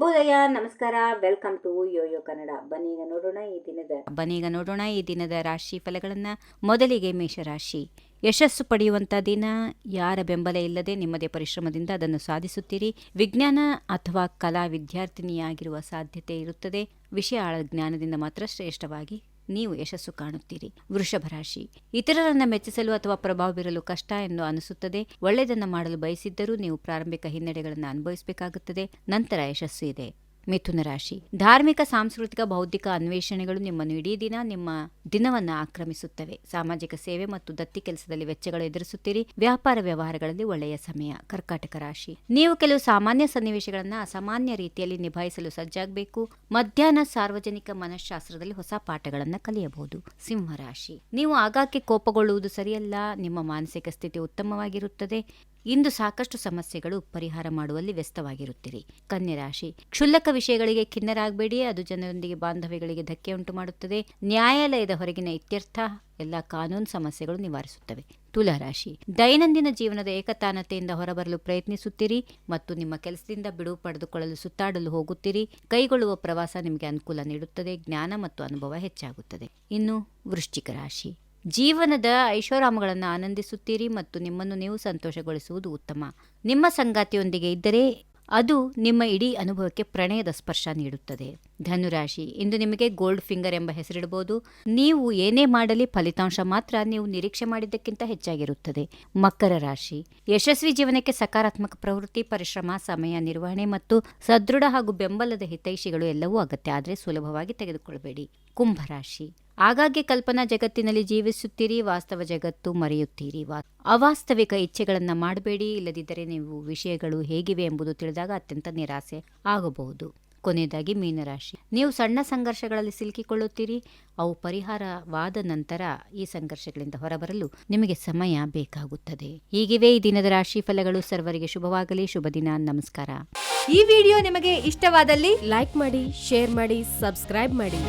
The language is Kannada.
ಶುಭೋದಯ, ನಮಸ್ಕಾರ, ವೆಲ್ಕಮ್ ಟು ಯೋಯೋ ಕನ್ನಡ. ಬನ್ನೀಗ ನೋಡೋಣ ಈ ದಿನದ ರಾಶಿ ಫಲಗಳನ್ನು. ಮೊದಲಿಗೆ ಮೇಷರಾಶಿ. ಯಶಸ್ಸು ಪಡೆಯುವಂಥ ದಿನ. ಯಾರ ಬೆಂಬಲ ಇಲ್ಲದೆ ನಿಮ್ಮದೇ ಪರಿಶ್ರಮದಿಂದ ಅದನ್ನು ಸಾಧಿಸುತ್ತೀರಿ. ವಿಜ್ಞಾನ ಅಥವಾ ಕಲಾ ವಿದ್ಯಾರ್ಥಿನಿಯಾಗಿರುವ ಸಾಧ್ಯತೆ ಇರುತ್ತದೆ. ವಿಷಯ ಆಳ ಜ್ಞಾನದಿಂದ ಮಾತ್ರ ಶ್ರೇಷ್ಠವಾಗಿ ನೀವು ಯಶಸ್ಸು ಕಾಣುತ್ತೀರಿ. ವೃಷಭ ರಾಶಿ. ಇತರರನ್ನ ಮೆಚ್ಚಿಸಲು ಅಥವಾ ಪ್ರಭಾವ ಬೀರಲು ಕಷ್ಟ ಎಂದು ಅನಿಸುತ್ತದೆ. ಒಳ್ಳೆಯದನ್ನು ಮಾಡಲು ಬಯಸಿದ್ದರೂ ನೀವು ಪ್ರಾರಂಭಿಕ ಹಿನ್ನಡೆಗಳನ್ನು ಅನುಭವಿಸಬೇಕಾಗುತ್ತದೆ. ನಂತರ ಯಶಸ್ಸು ಇದೆ. ಮಿಥುನ ರಾಶಿ. ಧಾರ್ಮಿಕ, ಸಾಂಸ್ಕೃತಿಕ, ಬೌದ್ಧಿಕ ಅನ್ವೇಷಣೆಗಳು ನಿಮ್ಮನ್ನು ಇಡೀ ದಿನ ನಿಮ್ಮ ದಿನವನ್ನು ಆಕ್ರಮಿಸುತ್ತವೆ. ಸಾಮಾಜಿಕ ಸೇವೆ ಮತ್ತು ದತ್ತಿ ಕೆಲಸದಲ್ಲಿ ವೆಚ್ಚಗಳು ಎದುರಿಸುತ್ತೀರಿ. ವ್ಯಾಪಾರ ವ್ಯವಹಾರಗಳಲ್ಲಿ ಒಳ್ಳೆಯ ಸಮಯ. ಕರ್ಕಾಟಕ ರಾಶಿ. ನೀವು ಕೆಲವು ಸಾಮಾನ್ಯ ಸನ್ನಿವೇಶಗಳನ್ನು ಅಸಾಮಾನ್ಯ ರೀತಿಯಲ್ಲಿ ನಿಭಾಯಿಸಲು ಸಜ್ಜಾಗಬೇಕು. ಮಧ್ಯಾಹ್ನ ಸಾರ್ವಜನಿಕ ಮನಃಶಾಸ್ತ್ರದಲ್ಲಿ ಹೊಸ ಪಾಠಗಳನ್ನು ಕಲಿಯಬಹುದು. ಸಿಂಹ ರಾಶಿ. ನೀವು ಆಗಾಗ್ಗೆ ಕೋಪಗೊಳ್ಳುವುದು ಸರಿಯಲ್ಲ. ನಿಮ್ಮ ಮಾನಸಿಕ ಸ್ಥಿತಿ ಉತ್ತಮವಾಗಿರುತ್ತದೆ. ಇಂದು ಸಾಕಷ್ಟು ಸಮಸ್ಯೆಗಳು ಪರಿಹಾರ ಮಾಡುವಲ್ಲಿ ವ್ಯಸ್ತವಾಗಿರುತ್ತೀರಿ. ಕನ್ಯಾ ರಾಶಿ. ಕ್ಷುಲ್ಲಕ ವಿಷಯಗಳಿಗೆ ಖಿನ್ನರಾಗಬೇಡಿ. ಅದು ಜನರೊಂದಿಗೆ ಬಾಂಧವ್ಯಗಳಿಗೆ ಧಕ್ಕೆ ಉಂಟು ಮಾಡುತ್ತದೆ. ನ್ಯಾಯಾಲಯದ ಹೊರಗಿನ ಇತ್ಯರ್ಥ ಎಲ್ಲ ಕಾನೂನು ಸಮಸ್ಯೆಗಳು ನಿವಾರಿಸುತ್ತವೆ. ತುಲಾ ರಾಶಿ. ದೈನಂದಿನ ಜೀವನದ ಏಕತಾನತೆಯಿಂದ ಹೊರಬರಲು ಪ್ರಯತ್ನಿಸುತ್ತೀರಿ ಮತ್ತು ನಿಮ್ಮ ಕೆಲಸದಿಂದ ಬಿಡುವು ಪಡೆದುಕೊಳ್ಳಲು ಸುತ್ತಾಡಲು ಹೋಗುತ್ತೀರಿ. ಕೈಗೊಳ್ಳುವ ಪ್ರವಾಸ ನಿಮಗೆ ಅನುಕೂಲ ನೀಡುತ್ತದೆ. ಜ್ಞಾನ ಮತ್ತು ಅನುಭವ ಹೆಚ್ಚಾಗುತ್ತದೆ. ಇನ್ನು ವೃಶ್ಚಿಕ ರಾಶಿ. ಜೀವನದ ಐಷಾರಾಮಗಳನ್ನು ಆನಂದಿಸುತ್ತೀರಿ ಮತ್ತು ನಿಮ್ಮನ್ನು ನೀವು ಸಂತೋಷಗೊಳಿಸುವುದು ಉತ್ತಮ. ನಿಮ್ಮ ಸಂಗಾತಿಯೊಂದಿಗೆ ಇದ್ದರೆ ಅದು ನಿಮ್ಮ ಇಡೀ ಅನುಭವಕ್ಕೆ ಪ್ರಣಯದ ಸ್ಪರ್ಶ ನೀಡುತ್ತದೆ. ಧನುರಾಶಿ. ಇಂದು ನಿಮಗೆ ಗೋಲ್ಡ್ ಫಿಂಗರ್ ಎಂಬ ಹೆಸರಿಡಬಹುದು. ನೀವು ಏನೇ ಮಾಡಲಿ ಫಲಿತಾಂಶ ಮಾತ್ರ ನೀವು ನಿರೀಕ್ಷೆ ಮಾಡಿದ್ದಕ್ಕಿಂತ ಹೆಚ್ಚಾಗಿರುತ್ತದೆ. ಮಕರ ರಾಶಿ. ಯಶಸ್ವಿ ಜೀವನಕ್ಕೆ ಸಕಾರಾತ್ಮಕ ಪ್ರವೃತ್ತಿ, ಪರಿಶ್ರಮ, ಸಮಯ ನಿರ್ವಹಣೆ ಮತ್ತು ಸದೃಢ ಹಾಗೂ ಬೆಂಬಲದ ಹಿತೈಷಿಗಳು ಎಲ್ಲವೂ ಅಗತ್ಯ. ಆದರೆ ಸುಲಭವಾಗಿ ತೆಗೆದುಕೊಳ್ಳಬೇಡಿ. ಕುಂಭರಾಶಿ. ಆಗಾಗ್ಗೆ ಕಲ್ಪನಾ ಜಗತ್ತಿನಲ್ಲಿ ಜೀವಿಸುತ್ತೀರಿ. ವಾಸ್ತವ ಜಗತ್ತು ಮರೆಯುತ್ತೀರಿ. ಅವಾಸ್ತವಿಕ ಇಚ್ಛೆಗಳನ್ನು ಮಾಡಬೇಡಿ. ಇಲ್ಲದಿದ್ದರೆ ನೀವು ವಿಷಯಗಳು ಹೇಗಿವೆ ಎಂಬುದು ತಿಳಿದಾಗ ಅತ್ಯಂತ ನಿರಾಸೆ ಆಗಬಹುದು. ಕೊನೆಯದಾಗಿ ಮೀನರಾಶಿ. ನೀವು ಸಣ್ಣ ಸಂಘರ್ಷಗಳಲ್ಲಿ ಸಿಲುಕಿಕೊಳ್ಳುತ್ತೀರಿ. ಅವು ಪರಿಹಾರವಾದ ನಂತರ ಈ ಸಂಘರ್ಷಗಳಿಂದ ಹೊರಬರಲು ನಿಮಗೆ ಸಮಯ ಬೇಕಾಗುತ್ತದೆ. ಹೀಗಿವೆ ಈ ದಿನದ ರಾಶಿ ಫಲಗಳು. ಸರ್ವರಿಗೆ ಶುಭವಾಗಲಿ. ಶುಭ ದಿನ. ನಮಸ್ಕಾರ. ಈ ವಿಡಿಯೋ ನಿಮಗೆ ಇಷ್ಟವಾದಲ್ಲಿ ಲೈಕ್ ಮಾಡಿ, ಶೇರ್ ಮಾಡಿ, ಸಬ್ಸ್ಕ್ರೈಬ್ ಮಾಡಿ.